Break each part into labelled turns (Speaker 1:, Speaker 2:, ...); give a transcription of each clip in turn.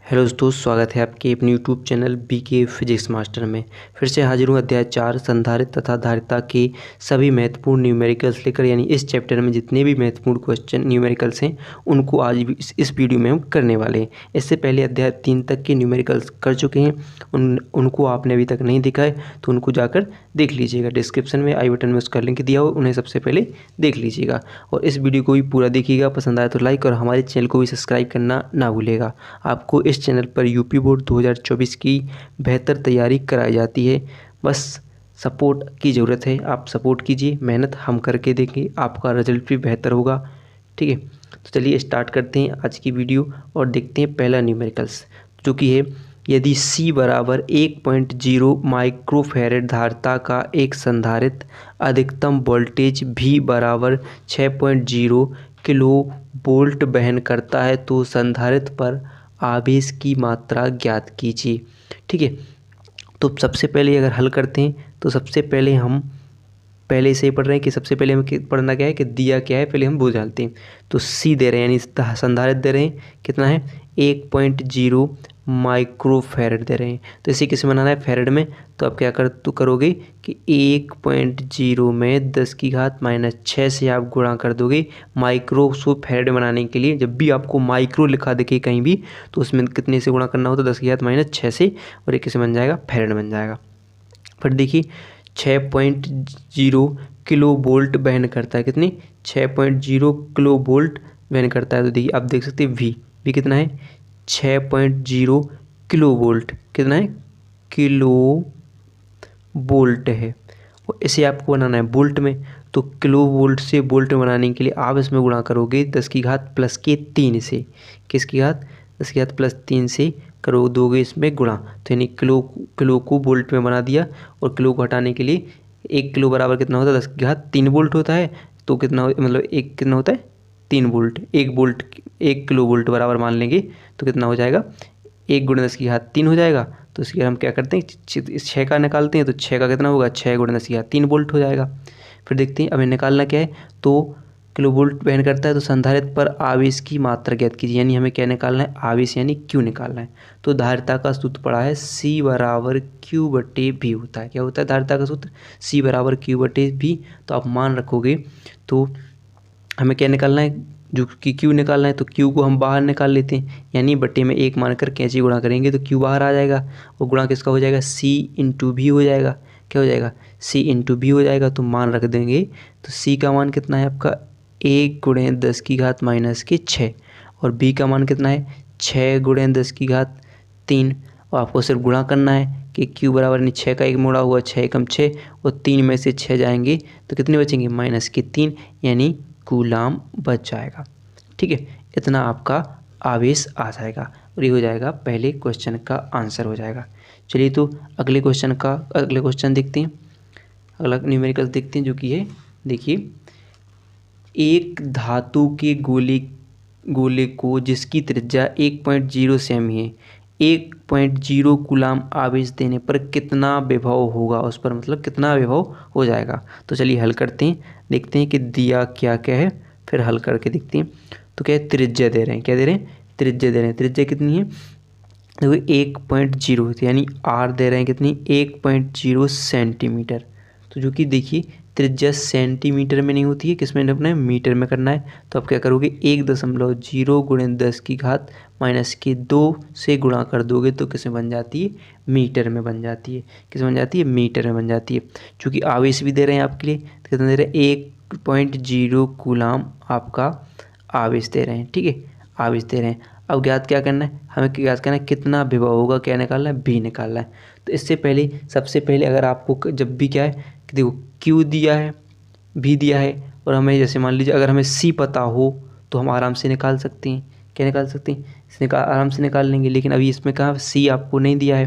Speaker 1: Hello दोस्तों, स्वागत है आपके अपने YouTube channel BK physics master में। फिर से हाजिर हूँ अध्याय 4 संधारित्र तथा धारिता के सभी महत्वपूर्ण न्यूमेरिकल्स लेकर। यानी इस चैप्टर में जितने भी महत्वपूर्ण क्वेश्चन न्यूमेरिकल्स हैं उनको आज भी इस वीडियो में हम करने वाले हैं। इससे पहले अध्याय 3 तक के न्यूमेरिकल्स कर चुके हैं, उनको आपने अभी तक नहीं देखा है तो उनको जाकर देख लीजिएगा। डिस्क्रिप्शन में आई बटन में उसका लिंक दिया हो, उन्हें सबसे पहले देख लीजिएगा। और इस वीडियो को भी पूरा देखिएगा, पसंद आए तो लाइक और हमारे चैनल को भी सब्सक्राइब करना ना भूलिएगा। आपको इस चैनल पर यूपी बोर्ड 2024 की बेहतर तैयारी कराई जाती है। बस सपोर्ट की ज़रूरत है, आप सपोर्ट कीजिए, मेहनत हम करके देंगे, आपका रिजल्ट भी बेहतर होगा। ठीक है, तो चलिए स्टार्ट करते हैं आज की वीडियो और देखते हैं पहला न्यूमेरिकल्स, जो कि है यदि C बराबर 1.0 माइक्रोफैरड धारिता का एक संधारित्र अधिकतम वोल्टेज V बराबर 6.0 किलो वोल्ट वहन करता है तो संधारित्र पर आवेश की मात्रा ज्ञात कीजिए। ठीक है, तो सबसे पहले अगर हल करते हैं तो सबसे पहले हम पहले से ही पढ़ रहे हैं कि सबसे पहले हमें पढ़ना क्या है कि दिया क्या है, पहले हम वो जानते हैं। तो सी दे रहे हैं, यानी संधारित्र दे रहे हैं, कितना है 1.0 माइक्रोफैरड दे रहे हैं। तो इसे किसे बनाना है फैरड में, तो आप क्या करोगे कि 1.0 में 10⁻⁻6 से आप गुणा कर दोगे। माइक्रो को फैरड बनाने के लिए जब भी आपको माइक्रो लिखा दिखे कहीं भी तो उसमें कितने से गुणा करना होता है 10⁻⁻6 से, और ये किसे बन जाएगा फैरड बन जाएगा। फिर देखिए 6.0 किलो वोल्ट वहन करता है, कितनी 6.0 किलो वोल्ट वहन करता है। तो देखिए आप देख सकते हैं वी कितना है 6.0 किलो वोल्ट, कितना है किलो वोल्ट है। और इसे आपको बनाना है वोल्ट में, तो किलो वोल्ट से वोल्ट बनाने के लिए आप इसमें गुणा करोगे 10⁻+3 से, किसकी घात 10⁻+3 से करो दोगे इसमें गुणा, तो यानी किलो को वोल्ट में बना दिया। और किलो को हटाने के लिए 1 किलो बराबर कितना होता है 10⁻3 वोल्ट होता है। तो कितना मतलब एक कितना होता है 3 वोल्ट, 1 किलो वोल्ट बराबर मान लेंगे तो कितना हो जाएगा 1 × 10⁻3 हो जाएगा। तो इसके हम क्या करते हैं 6 का निकालते हैं, तो 6 का कितना होगा 6 × 10⁻3 वोल्ट हो जाएगा। फिर देखते हैं हमें निकालना क्या है, तो किलो वोल्ट वहन करता है तो संधारित्र पर आवेश की मात्रा ज्ञात कीजिए। यानी हमें क्या निकालना है आवेश, यानी क्यू निकालना है। तो धारिता का सूत्र पड़ा है C बराबर Q/V होता है। क्या होता है धारिता का सूत्र C बराबर Q/V। तो आप मान रखोगे तो हमें क्या निकालना है, जो कि क्यू निकालना है, तो क्यू को हम बाहर निकाल लेते हैं, यानी बटे में 1 मानकर कैंची गुणा करेंगे तो क्यू बाहर आ जाएगा। और गुणा किसका हो जाएगा C/V हो जाएगा। क्या हो जाएगा C/V हो जाएगा। तो मान रख देंगे, तो C का मान कितना है आपका 1 × 10⁻⁻6 और B का मान कितना है 6 × 10⁻3। और आपको सिर्फ गुणा करना है कि Q बराबर यानी 6 का 1 मोड़ा हुआ 6 एकम 6 और 3 में से 6 जाएंगे तो कितने बचेंगे -3, यानी कूलाम बच जाएगा। ठीक है, इतना आपका आवेश आ जाएगा और ये हो जाएगा पहले क्वेश्चन का आंसर हो जाएगा। चलिए तो अगले क्वेश्चन देखते हैं, अगला न्यूमेरिकल देखते हैं, जो कि है देखिए एक धातु के गोले को जिसकी त्रिज्या 1.0 सेमी है 1.0 कूलाम आवेश देने पर कितना विभव होगा, उस पर मतलब कितना विभव हो जाएगा। तो चलिए हल करते हैं, देखते हैं कि दिया क्या क्या है, फिर हल करके देखते हैं। तो क्या है त्रिज्या दे रहे हैं, क्या दे रहे हैं त्रिज्या दे रहे हैं। त्रिज्या कितनी है देखो 1.0, यानी R दे रहे हैं कितनी 1.0 सेंटीमीटर। तो जो कि देखिए त्रिज्या सेंटीमीटर में नहीं होती है, किस में अपना है मीटर में करना है। तो आप क्या करोगे 1.0 × 10⁻2 से गुणा कर दोगे तो किस में बन जाती है मीटर में बन जाती है। किस में बन जाती है मीटर में बन जाती है। चूँकि आवेश भी दे रहे हैं आपके लिए, तो कितना दे रहे हैं 1.0 कूलाम आपका आवेश दे रहे हैं। ठीक है, आवेश दे रहे हैं। अब ज्ञात क्या करना है, हमें ज्ञात करना है कितना विभव होगा, क्या निकालना है भी निकालना है। तो इससे पहले सबसे पहले अगर आपको जब भी क्या है कि देखो क्यू दिया है भी दिया है और हमें जैसे मान लीजिए अगर हमें सी पता हो तो हम आराम से निकाल सकते हैं। क्या निकाल सकते हैं आराम से निकाल लेंगे। लेकिन अभी इसमें कहा सी आपको नहीं दिया है,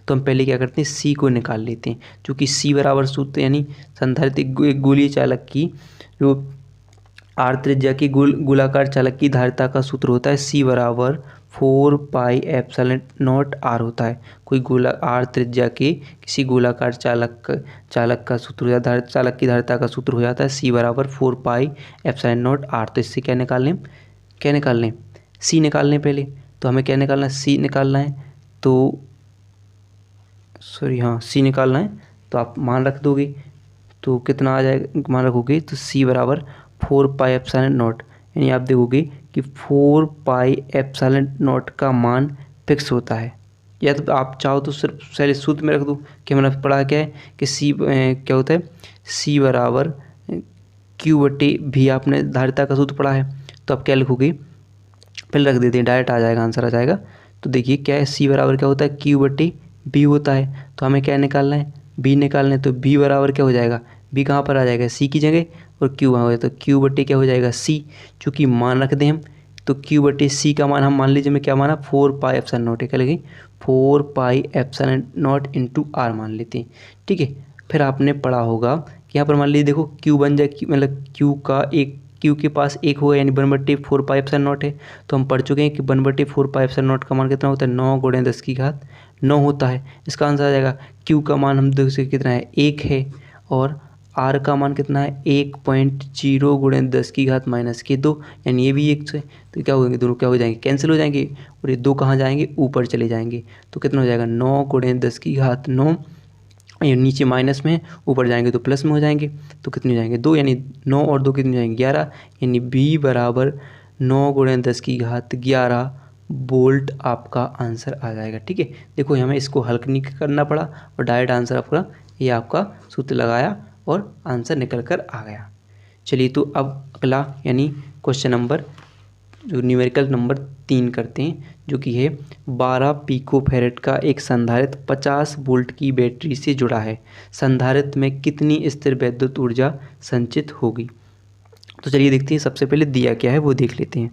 Speaker 1: तो हम पहले क्या करते हैं सी को निकाल लेते हैं। क्योंकि सी बराबर सूत्र यानी संधारित्र एक गोलीय चालक की जो आर त्रिज्या की गोलाकार चालक की धारिता का सूत्र होता है C बराबर 4πε0 R होता है। कोई गोला आर त्रिज्या के किसी गोलाकार चालक का सूत्र हो जाता है, चालक की धारिता का सूत्र हो जाता है C बराबर 4πε0 R। तो इससे क्या निकाल लें C निकाल लें पहले। तो हमें क्या निकालना है, सी निकालना है। तो सॉरी हाँ, सी निकालना है। तो आप मान रख दोगे तो कितना आ जाएगा, मान रखोगे तो सी बराबर 4πε0, यानी आप देखोगे कि 4πε0 का मान फिक्स होता है। या तो आप चाहो तो सिर्फ पहले सूत्र में रख दो कि हमने पढ़ा क्या है कि सी क्या होता है, सी बराबर Q/V, आपने धारिता का सूत्र पढ़ा है। तो आप क्या लिखोगे, पहले रख देते हैं, डायरेक्ट आ जाएगा, आंसर आ जाएगा। तो देखिए क्या है, सी बराबर क्या होता है, Q/B होता है। तो हमें क्या निकालना है, बी निकालना है। तो बी बराबर क्या हो जाएगा, बी कहाँ पर आ जाएगा, सी की जगह, और क्यू वहाँ हो जाएगा। तो Q/T क्या हो जाएगा, सी। चूँकि मान रख दें हम, तो Q/C का मान हम मान लीजिए मैं क्या माना, 4πε0 है, क्या लगी 4πε0 इंटू आर मान लेते हैं। ठीक है, फिर आपने पढ़ा होगा कि यहाँ पर मान लीजिए देखो Q बन जाए, मतलब Q का एक, Q के पास एक होगा, यानी 1/4πε0 है। तो हम पढ़ चुके हैं कि 1/4πε0 का मान कितना होता है, 9 × 10⁻9 होता है। इसका आंसर आ जाएगा, Q का मान हम देख सकते कितना है, 1 है, और R का मान कितना है, 1.0 × 10⁻2, यानी ये भी 1 से। तो क्या होंगे, दोनों क्या हो जाएंगे, कैंसिल हो जाएंगे, और ये 2 कहाँ जाएंगे, ऊपर चले जाएंगे। तो कितना हो जाएगा, 9 × 10⁻9, ये नीचे माइनस में, ऊपर जाएंगे तो प्लस में हो जाएंगे। तो कितने हो जाएंगे, 2, यानी 9 और 2 कितने हो जाएंगे, 11, यानी बी बराबर 9 × 10⁻11 वोल्ट आपका आंसर आ जाएगा। ठीक है, देखो हमें इसको हल नहीं करना पड़ा, और डायरेक्ट आंसर आपका, ये आपका सूत्र लगाया और आंसर निकल कर आ गया। चलिए तो अब अगला यानी क्वेश्चन नंबर, जो न्यूमेरिकल नंबर 3 करते हैं, जो कि है 12 पिकोफैरेड का एक संधारित्र 50 वोल्ट की बैटरी से जुड़ा है, संधारित्र में कितनी स्थिर वैद्युत ऊर्जा संचित होगी। तो चलिए देखते हैं, सबसे पहले दिया क्या है वो देख लेते हैं।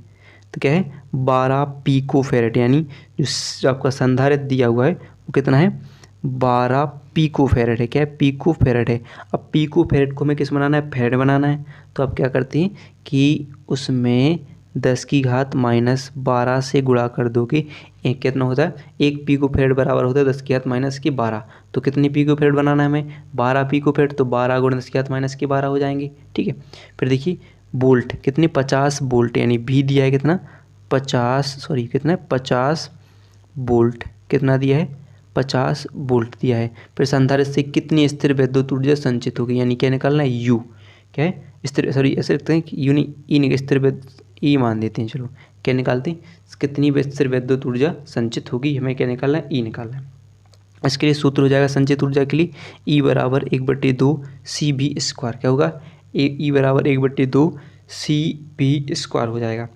Speaker 1: तो क्या है, 12 पिकोफैरेड, यानी जो आपका संधारित्र दिया हुआ है वो कितना है, 12 पिकोफैरेड है। क्या है, पिकोफैरेड है। अब पिकोफैरेड को हमें किस बनाना है, फैरेड बनाना है। तो आप क्या करते हैं कि उसमें 10⁻12 से गुणा कर दोगे, एक कितना होता है, 1 पिकोफैरेड बराबर होता है 10⁻12। तो कितनी पिकोफैरेड बनाना है हमें, 12 पिकोफैरेड। तो 12 × 10⁻12 हो जाएंगे। ठीक है, फिर देखिए वोल्ट कितने, 50 वोल्ट, यानी भी दिया है कितना, 50 वोल्ट, कितना दिया है, 50 वोल्ट दिया है। फिर संधारित्र से कितनी स्थिर वैद्युत ऊर्जा संचित होगी, यानी क्या निकालना है, यू। क्या है, स्थिर, सॉरी ऐसे रखते हैं कि यू नहीं, ई नहीं, स्थिर ई मान देते हैं। चलो क्या निकालते हैं, कितनी स्थिर वैद्युत ऊर्जा संचित होगी, हमें क्या निकालना है, ई निकालना है। इसके लिए सूत्र हो जाएगा संचित ऊर्जा के लिए, ई बराबर 1/2 CV²। क्या होगा, ई बराबर 1/2 CV² हो जाएगा।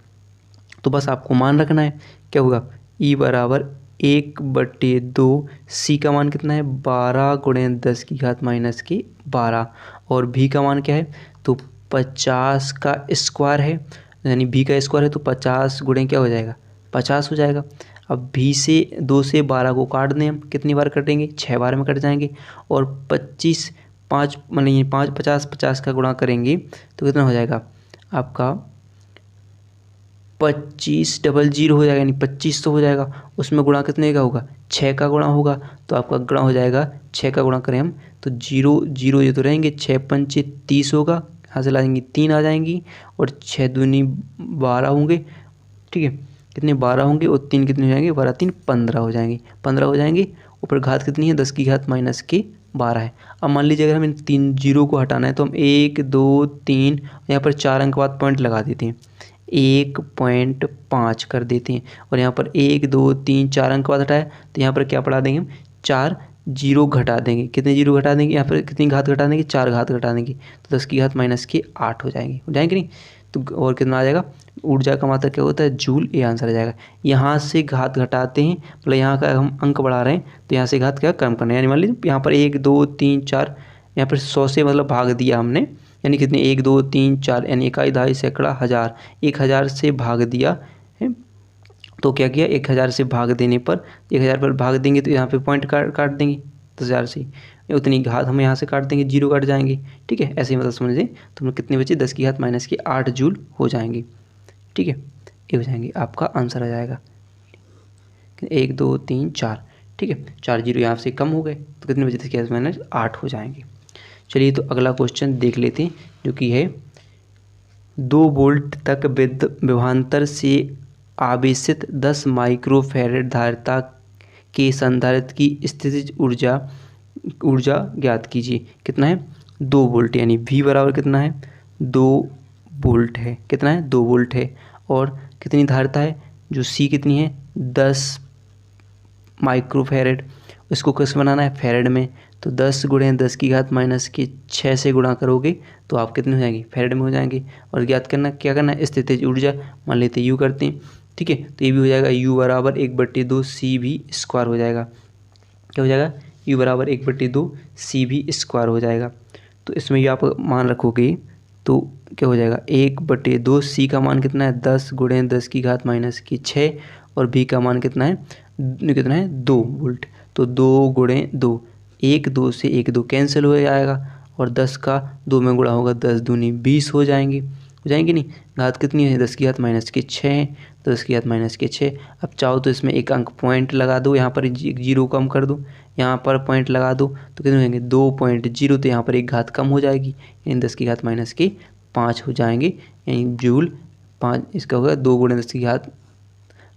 Speaker 1: तो बस आपको मान रखना है, क्या होगा, ई बराबर 1/2, सी का मान कितना है, 12 × 10⁻12, और भी का मान क्या है, तो 50 का स्क्वायर है, यानी भी का स्क्वायर है, तो 50 × क्या हो जाएगा, 50 हो जाएगा। अब भी से 2 से 12 को काट दें हम, कितनी बार कटेंगे, 6 बार में कट जाएंगे। और 25 5 मतलब 5 50 का गुणा करेंगे तो कितना हो जाएगा आपका, 2500 हो जाएगा, यानी 2500 हो जाएगा। उसमें गुणा कितने का होगा, 6 का गुणा होगा। तो आपका गुणा हो जाएगा, 6 का गुणा करें हम तो 0 0 ये तो रहेंगे, 6 पंचे 30 होगा, यहाँ से लाएंगे 3 आ जाएंगी, और 6 दूनी 12 होंगे। ठीक है, कितने 12 होंगे, और 3 कितने हो जाएंगे, 12 3 15 हो जाएंगे, 15 हो जाएंगे। ऊपर घात कितनी है, 10⁻−12 है। अब मान लीजिए अगर हमें 3 0 को हटाना है, तो हम 1 2 3 यहाँ पर 4 अंक बाद पॉइंट लगा देते हैं, 1.5 कर देते हैं। और यहाँ पर 1 2 3 4 अंक बाद हटाया, तो यहाँ पर क्या पढ़ा देंगे हम, 4 0 घटा देंगे। कितने 0 घटा देंगे, यहाँ पर कितनी घात घटा देंगे, 4 घात घटा देंगे, तो 10⁻−8 हो जाएंगे, कि नहीं। तो और कितना आ जाएगा, ऊर्जा का मात्रा क्या होता है, जूल, ये आंसर आ जाएगा। यहाँ से घात घटाते हैं, मतलब यहाँ का हम अंक बढ़ा रहे हैं, तो यहाँ से घात क्या कम करना है, यानी मान लीजिए यहाँ पर 1 2 3 4, यहाँ पर 100 से मतलब भाग दिया हमने, यानी कितने 1 2 3 4, यानी इकाई दहाई सैकड़ा हज़ार, 1000 से भाग दिया है। तो क्या किया, 1000 से भाग देने पर, 1000 पर भाग देंगे तो यहाँ पे पॉइंट काट देंगे 10,000 से, उतनी घात हम यहाँ से काट देंगे, 0 काट जाएंगे। ठीक है, ऐसे ही मतलब समझ लें, तो हम कितने बचे, 10⁻−8 जूल हो जाएंगे। ठीक है, ये हो जाएंगे, आपका आंसर आ जाएगा 1 2 3 4। ठीक है, 4 0 यहाँ से कम हो गए, तो कितने बचे, 10⁻8 हो जाएंगे। चलिए तो अगला क्वेश्चन देख लेते हैं, जो कि है 2 वोल्ट तक विभवांतर से आवेशित 10 माइक्रोफैरेड धारिता के संधारित्र की स्थितिज ऊर्जा ज्ञात कीजिए। कितना है? 2 वोल्ट, यानी V बराबर कितना है? 2 वोल्ट है। कितना है? 2 वोल्ट है। और कितनी धारिता है? जो C कितनी है? 10 माइक्रोफैरेड। इसको कैसे बनाना है? फैरेड में। तो 10 गुणे 10 की घात माइनस के 6 से गुणा करोगे तो आप कितने हो जाएंगे? फैरेड में हो जाएंगे। और ज्ञात करना क्या करना है? स्थितिज ऊर्जा मान लेते U करते हैं। ठीक है, तो ये भी हो जाएगा U बराबर 1/2 CV स्क्वायर हो जाएगा। क्या हो जाएगा? U बराबर 1/2 CV स्क्वायर हो जाएगा। तो इसमें ये आप मान रखोगे तो क्या हो जाएगा? 1/2 C का मान कितना है? 10 गुणे 10 की घात माइनस की 6 और V का मान कितना है? 2 वोल्ट। तो 2 गुणे 2, 1 2 से 1 2 कैंसिल हो जाएगा और 10 का 2 में गुणा होगा, 10 दूनी 20 हो जाएंगी नहीं? घात कितनी है? 10 की घात माइनस के 6, 10 की घात माइनस के 6। अब चाहो तो इसमें एक अंक पॉइंट लगा दो, यहाँ पर एक जीरो कम कर दो, यहाँ पर पॉइंट लगा दो तो कितने हो जाएंगे? 2.0। तो यहाँ पर एक घात कम हो जाएगी, यानी 10 की घात माइनस के 5 हो जाएंगे, यानी जूल 5। इसका होगा 2 गुणे 10 की घात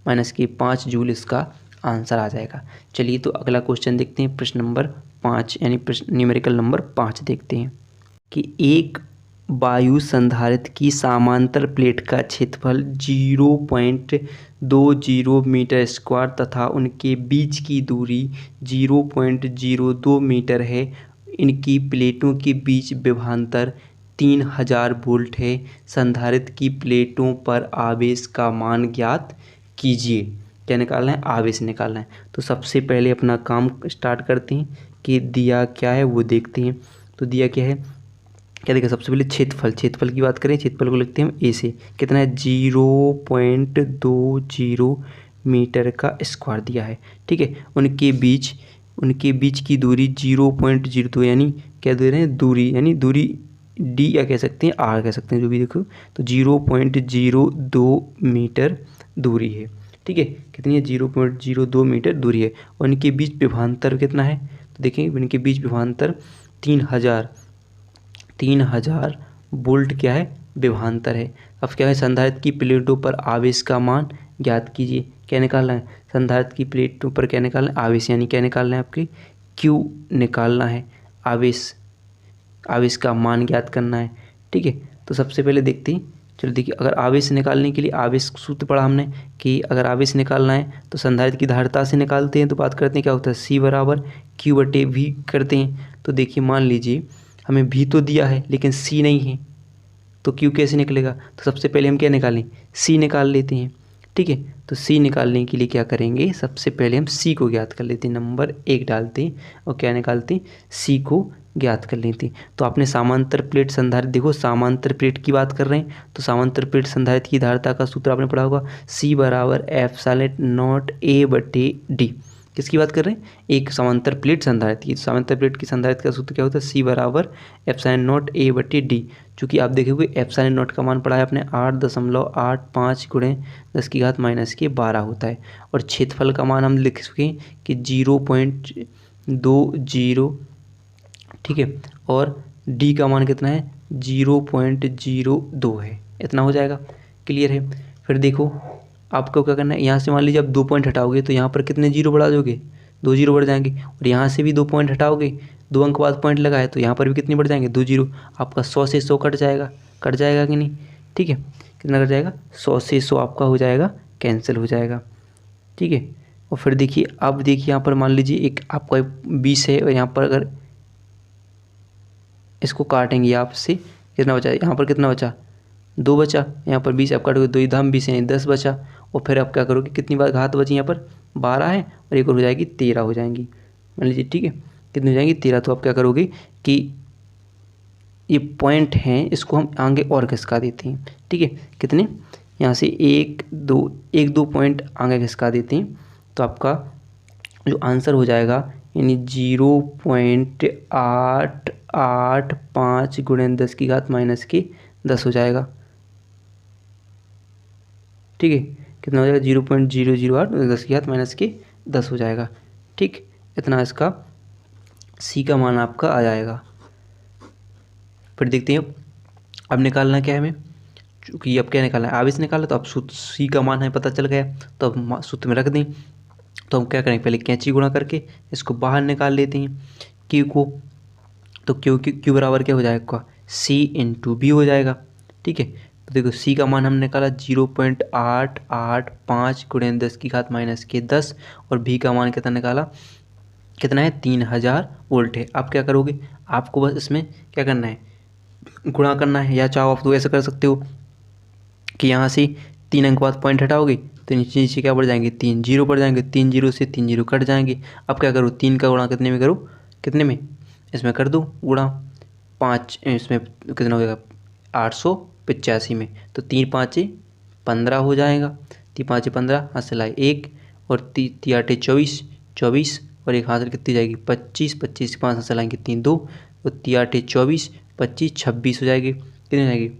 Speaker 1: माइनस के 5 जूल इसका आंसर आ जाएगा। चलिए तो अगला क्वेश्चन देखते हैं, प्रश्न नंबर 5, यानी प्रश्न न्यूमेरिकल नंबर 5 देखते हैं कि एक वायु संधारित्र की समांतर प्लेट का क्षेत्रफल 0.20 मीटर स्क्वायर तथा उनके बीच की दूरी 0.02 मीटर है। इनकी प्लेटों के बीच विभवांतर 3000 वोल्ट है। संधारित्र की प्लेटों पर आवेश का मान ज्ञात कीजिए। क्या निकालना है? आवेश निकालना है। तो सबसे पहले अपना काम स्टार्ट करते हैं कि दिया क्या है वो देखते हैं। तो दिया क्या है? क्या देखा? सबसे पहले क्षेत्रफल की बात करें, क्षेत्रफल को लिखते हैं हम ए से। कितना है? 0.20 मीटर का स्क्वायर दिया है। ठीक है, उनके बीच की दूरी 0.02, यानी क्या दे रहे हैं? दूरी, यानी दूरी D या कह सकते हैं R कह सकते हैं, जो भी देखो। तो 0.02 मीटर दूरी है। ठीक है, कितनी है? 0.02 मीटर दूरी है। और इनके बीच विभवांतर कितना है? तो देखेंगे, इनके बीच विभवांतर 3000 वोल्ट क्या है? विभवांतर है। अब क्या है? संधारित्र की प्लेटों पर आवेश का मान ज्ञात कीजिए। क्या निकालना है? संधारित्र की प्लेटों पर क्या निकालना है? आवेश, यानी क्या निकालना है? आपके Q निकालना है। आवेश का मान ज्ञात करना है। ठीक है, तो सबसे पहले देखते हैं। चलो देखिए, अगर आवेश निकालने के लिए आवेश सूत्र पढ़ा हमने कि अगर आवेश निकालना है तो संधारित्र की धारिता से निकालते हैं। तो बात करते हैं क्या होता है? C बराबर Q/V करते हैं। तो देखिए, मान लीजिए हमें V तो दिया है लेकिन C नहीं है, तो Q कैसे निकलेगा? तो सबसे पहले हम क्या निकालें? C निकाल लेते हैं। ठीक है, तो C निकालने के लिए क्या करेंगे? सबसे पहले हम C को ज्ञात कर लेते हैं, नंबर 1 डालते हैं और क्या निकालते हैं? C को ज्ञात कर लेते हैं। तो आपने समांतर प्लेट संधारित्र, देखो समांतर प्लेट की बात कर रहे हैं तो समांतर प्लेट संधारित्र की धारिता का सूत्र आपने पढ़ा होगा, C बराबर ε0 A/D। किसकी बात कर रहे हैं? एक समांतर प्लेट संधारित्र की। समांतर प्लेट की संधारित्र का सूत्र क्या होता है? C बराबर ε0 A/D। चूँकि आप देखोगे ε0 का मान पढ़ा है आपने 8.85 गुणे 10 की घात माइनस के 12 होता है। और क्षेत्रफल का मान हम लिख सकें कि 0.20। ठीक है, और D का मान कितना है? 0.02 है। इतना हो जाएगा, क्लियर है। फिर देखो आपको क्या करना है, यहाँ से मान लीजिए आप 2 पॉइंट हटाओगे तो यहाँ पर कितने जीरो बढ़ा दोगे? 2 जीरो बढ़ जाएंगे। और यहाँ से भी 2 पॉइंट हटाओगे, 2 अंक बाद पॉइंट लगा है तो यहाँ पर भी कितने बढ़ जाएंगे? 2 जीरो। आपका 100 से 100 कट जाएगा कि नहीं? ठीक है, कितना कट जाएगा? 100 से 100 आपका हो जाएगा, कैंसिल हो जाएगा। ठीक है, और फिर देखिए, अब देखिए यहाँ पर मान लीजिए एक आपका 20 है और यहाँ पर अगर इसको काटेंगे आपसे, कितना बचा? यहाँ पर कितना बचा? 2 बचा। यहाँ पर 20 आप काटोगे, 2 धाम 20 यानी 10 बचा। और फिर आप क्या करोगे? कितनी बार घात बची? यहाँ पर 12 है और एक और हो जाएगी 13 हो जाएंगी, मान लीजिए। ठीक है, कितनी हो जाएंगी? 13। तो आप क्या करोगे कि ये पॉइंट हैं इसको हम आगे और घिसका देते हैं। ठीक है, कितने? यहाँ से 1 2 पॉइंट आगे घिसका देते हैं तो आपका जो आंसर हो जाएगा, यानी 0.885 गुणे 10 की घात माइनस के 10 हो जाएगा। ठीक है, कितना हो जाएगा? 0.008 10 की घात माइनस के 10 हो जाएगा। ठीक, इतना इसका C का मान आपका आ जाएगा। फिर देखते हैं अब निकालना क्या है हमें। चूँकि अब क्या निकालना है, आवेश निकाला, तो अब सूत्र सी का मान हमें पता चल गया, तो अब सूत्र में रख दें। तो हम क्या करेंगे, पहले कैंची गुणा करके इसको बाहर निकाल लेते हैं क्यू को। तो क्यू बराबर क्या हो जाएगा, सी इंटू बी हो जाएगा। ठीक है, तो देखो सी का मान हमने निकाला 0.885 गुणे 10⁻⁻10 और बी का मान कितना निकाला, कितना है 3000 वोल्ट है। आप क्या करोगे, आपको बस इसमें क्या करना है, गुणा करना है, या चाहो आप तो ऐसा कर सकते हो कि यहाँ से 3 अंक बाद पॉइंट हटाओगे तो नीचे नीचे क्या बढ़ जाएंगे, 3 जीरो बढ़ जाएंगे, 3 जीरो से 3 जीरो कट जाएंगे। अब क्या करो, 3 का गुणा कितने में करो, कितने में, इसमें कर दो गुणा 5, इसमें कितना हो जाएगा 885 में, तो 3 5 15 हो जाएगा, 3 5 15, हाथ से लाए 1 और 3 8 24, 24 और एक हाथ से कितनी जाएगी 25, 25 5 हाथ से लाएंगे 3 2 और 3 8 24, 25 26 हो जाएगी, कितनी हो जाएगी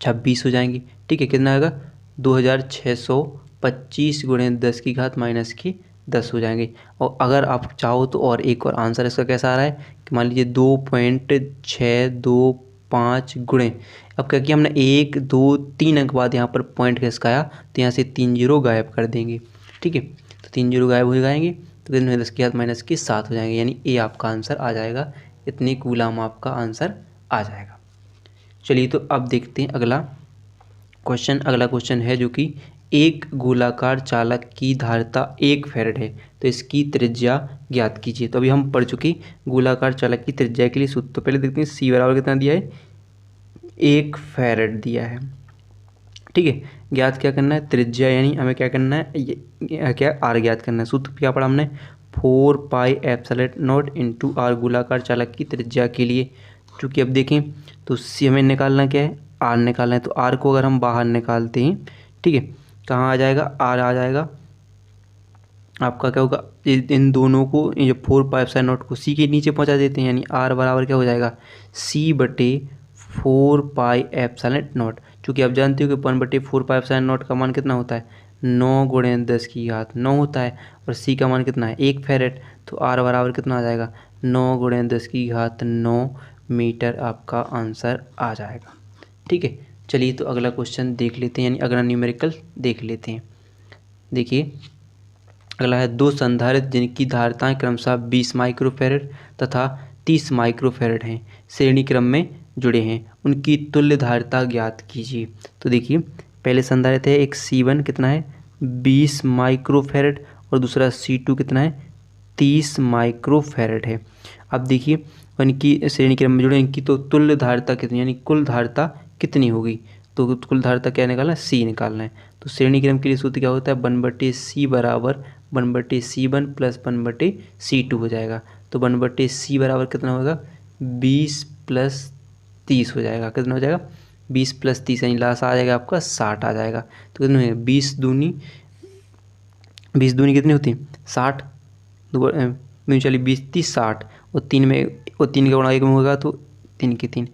Speaker 1: 26 हो जाएंगी। ठीक है, कितना आएगा 2625 गुणे 10⁻⁻10 हो जाएंगे। और अगर आप चाहो तो और एक और आंसर इसका कैसा आ रहा है कि मान लीजिए 2.625 गुणे, अब क्या किया हमने 1 2 3 अंक बाद यहाँ पर पॉइंट खिसकाया तो यहाँ से 3 जीरो गायब कर देंगे। ठीक है, तो 3 जीरो गायब हो जाएंगे तो कितने 10⁻⁻7 हो जाएंगे, यानी ए आपका आंसर आ जाएगा, इतने कूलाम आपका आंसर आ जाएगा। चलिए तो अब देखते हैं अगला क्वेश्चन। अगला क्वेश्चन है जो कि एक गोलाकार चालक की धारिता 1 फैराड है, तो इसकी त्रिज्या ज्ञात कीजिए। तो अभी हम पढ़ चुके गोलाकार चालक की त्रिज्या के लिए सूत्र। तो पहले देखते हैं सी बराबर कितना दिया है, 1 फैराड दिया है। ठीक है, ज्ञात क्या करना है, त्रिज्या, यानी हमें क्या करना है, क्या आर ज्ञात करना है। सूत्र क्या पढ़ा हमने, 4πε0 इंटू आर, गोलाकार चालक की त्रिज्या के लिए। चूँकि अब देखें तो सी हमें निकालना क्या है, आर निकालना है। तो आर को अगर हम बाहर निकालते हैं, ठीक है, कहाँ आ जाएगा, आर आ जाएगा आपका, क्या होगा, इन दोनों को, ये 4πε0 को सी के नीचे पहुंचा देते हैं, यानी आर बराबर क्या हो जाएगा, c/4πε0। चूँकि आप जानते हो कि 1/4πε0 का मान कितना होता है, 9 गुणे 10⁹ होता है, और सी का मान कितना है 1 फैरेड। तो आर बराबर कितना आ जाएगा, 9 गुणे 10⁹ मीटर आपका आंसर आ जाएगा। ठीक है, चलिए तो अगला क्वेश्चन देख लेते हैं, यानी अगला न्यूमेरिकल देख लेते हैं। देखिए अगला है, दो संधारित्र जिनकी धारिताएं क्रमशः 20 माइक्रोफैरड तथा 30 माइक्रोफैरड हैं, श्रेणी क्रम में जुड़े हैं, उनकी तुल्य धारिता ज्ञात कीजिए। तो देखिए पहले संधारित्र है एक C1 कितना है 20 माइक्रोफैरड और दूसरा C2 कितना है 30 माइक्रोफैरड है। अब देखिए इनकी श्रेणी क्रम में जुड़े, इनकी तो तुल्य धारिता कितनी, यानी कुल धारिता कितनी होगी। तो कुल धारिता क्या निकालना है, C निकालना है। तो श्रेणी क्रम के लिए सूत्र क्या होता है, 1/C बराबर 1/C1 प्लस 1/C2 हो जाएगा। तो 1/C बराबर कितना होगा 20 प्लस 30 हो जाएगा, कितना हो जाएगा 20 प्लस 30, यानी लास्ट आ जाएगा आपका 60 आ जाएगा। तो कितना है 20 दूनी कितनी होती है 60, 2 चलिए 20 30 60 और 3 में, और 3 का गुणा 1 में होगा तो 3 की 3,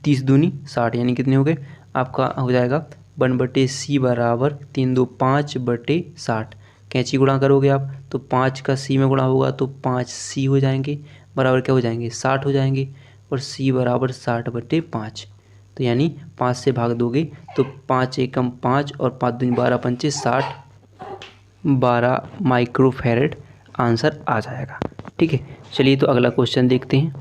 Speaker 1: 30 दूनी 60, यानी कितने हो गए आपका हो जाएगा 1/C बराबर 3 2 5/60। कैंची गुणा करोगे आप तो 5 का C में गुणा होगा तो 5C हो जाएंगे, बराबर क्या हो जाएंगे 60 हो जाएंगे, और C बराबर 60/5। तो यानी 5 से भाग दोगे तो 5 एकम 5 और 5 दूनी 12 पंचे 60, 12 माइक्रोफैरड आंसर आ जाएगा। ठीक है, चलिए तो अगला क्वेश्चन देखते हैं।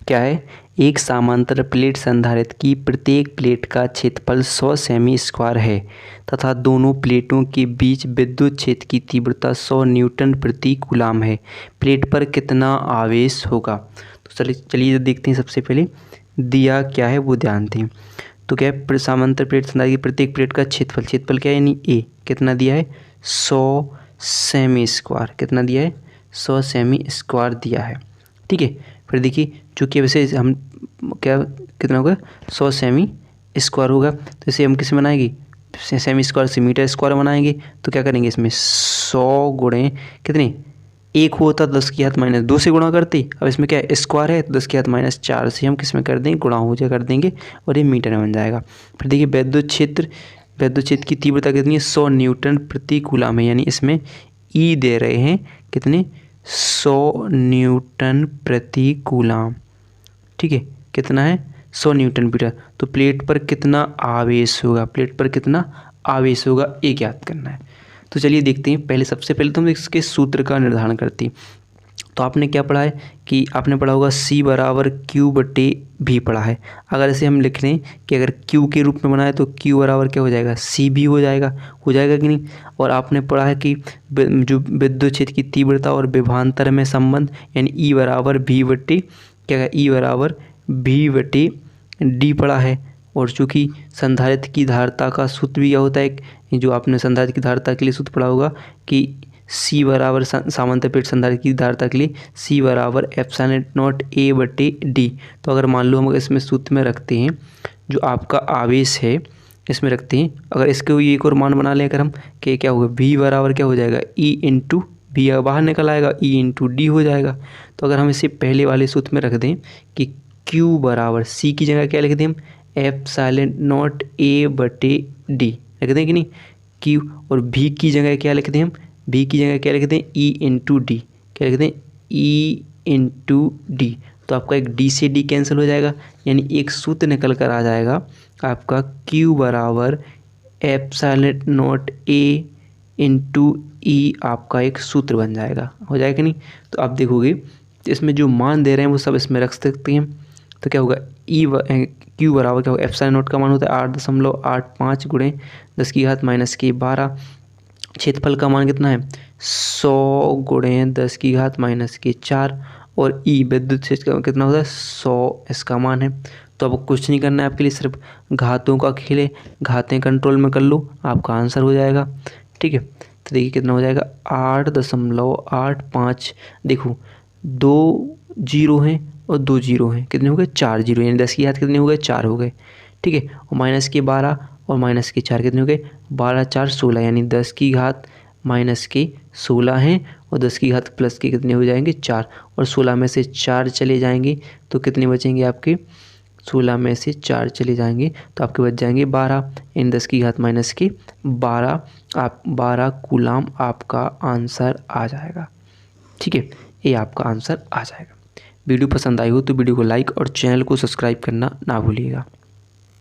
Speaker 1: क्या है, एक समांतर प्लेट संधारित्र की प्रत्येक प्लेट का क्षेत्रफल 100 सेमी स्क्वायर है तथा दोनों प्लेटों के बीच विद्युत क्षेत्र की तीव्रता 100 न्यूटन प्रति कूलाम है, प्लेट पर कितना आवेश होगा। तो चलिए देखते हैं। सबसे पहले दिया क्या है वो ध्यान दें। तो क्या है, समांतर प्लेट संधारित्र की प्रत्येक प्लेट का क्षेत्रफल क्या है, यानी ए कितना दिया है 100 सेमी स्क्वायर, कितना दिया है 100 सेमी स्क्वायर दिया है। ठीक है, फिर देखिए चूँकि वैसे हम क्या कितना होगा 100 सेमी स्क्वायर होगा, तो इसे हम किस बनाएंगे, सेमी स्क्वायर से मीटर स्क्वायर बनाएंगे। तो क्या करेंगे इसमें 100 गुणे कितने, एक होता 10⁻⁻2 से गुणा करते, अब इसमें क्या है स्क्वायर है तो 10⁻⁴ से हम किस में कर देंगे गुणा हो जाए कर देंगे और ये मीटर में बन जाएगा। फिर देखिए विद्युत क्षेत्र की तीव्रता कितनी है 100 न्यूटन प्रति कूलाम है, यानी इसमें ई दे रहे हैं कितने 100 न्यूटन प्रति कूलाम। ठीक है, कितना है 100 न्यूटन मीटर। तो प्लेट पर कितना आवेश होगा, प्लेट पर कितना आवेश होगा ये ज्ञात करना है। तो चलिए देखते हैं। पहले सबसे पहले तो हम इसके सूत्र का निर्धारण करते हैं। तो आपने क्या पढ़ा है कि आपने पढ़ा होगा C बराबर Q बटे V पढ़ा है। अगर इसे हम लिख लें कि अगर Q के रूप में बना है तो Q बराबर क्या हो जाएगा, CB हो जाएगा कि नहीं। और आपने पढ़ा है कि जो विद्युत क्षेत्र की तीव्रता और विभवांतर में संबंध यानी E बराबर V बटे क्या है, E बराबर V बटे D पढ़ा है। और चूँकि संधारित्र की धारिता का सूत्र भी क्या होता है, जो आपने संधारित्र की धारिता के लिए सूत्र पढ़ा होगा कि C बराबर सामान्य प्लेट संधारित्र की धारिता के लिए C बराबर एप्सिलॉन नॉट A बटे D। तो अगर मान लो हम इसमें सूत्र में रखते हैं जो आपका आवेश है, इसमें रखते हैं, अगर इसके एक और मान बना लें अगर हम, कि क्या होगा, V बराबर क्या हो जाएगा, E इंटू V बाहर निकल आएगा, E इंटू D हो जाएगा। तो अगर हम इसे पहले वाले सूत्र में रख दें कि Q बराबर C की जगह क्या लिख दें हम, एप्सिलॉन नॉट A बटे D लिख दें कि नहीं, Q। और V की जगह क्या लिख दें हम, V की जगह क्या लिख दें, E इंटू डी, क्या लिख दें, E इंटू डी। तो आपका एक D से D कैंसिल हो जाएगा, यानी एक सूत्र निकल कर आ जाएगा आपका Q बराबर epsilon not A into E, आपका एक सूत्र बन जाएगा, हो जाएगा कि नहीं। तो आप देखोगे तो इसमें जो मान दे रहे हैं वो सब इसमें रख सकते हैं। तो क्या होगा, Q बराबर क्या होगा, एप्सिलॉन नॉट का मान होता है 8.85 गुणे 10 की घात माइनस के 12। क्षेत्रफल का मान कितना है, 100 गुणे 10 की घात माइनस के 4। और E विद्युत क्षेत्र का कितना होता है, 100 इसका मान है। तो अब कुछ नहीं करना है आपके लिए, सिर्फ घातों का खेल है, घातें कंट्रोल में कर लो, आपका आंसर हो जाएगा। ठीक है, तो देखिए कितना हो जाएगा, 8.85। देखो 2 जीरो हैं और 2 जीरो हैं, कितने हो गए, 4 जीरो, यानी 10 की घात कितने हो गए, 4 हो गए। ठीक है, और माइनस के 12 और माइनस के 4 कितने हो गए, 12 4 16, यानी 10 की घात माइनस के 16 हैं और 10 की घात प्लस के कितने हो जाएंगे, 4। और 16 में से 4 चले जाएंगे तो कितने बचेंगे आपके, 16 में से 4 चले जाएंगे तो आपके बच जाएंगे 12, इन 10 की घात माइनस के 12, आप 12 कूलाम आपका आंसर आ जाएगा। ठीक है, ये आपका आंसर आ जाएगा। वीडियो पसंद आई हो तो वीडियो को लाइक और चैनल को सब्सक्राइब करना ना भूलिएगा।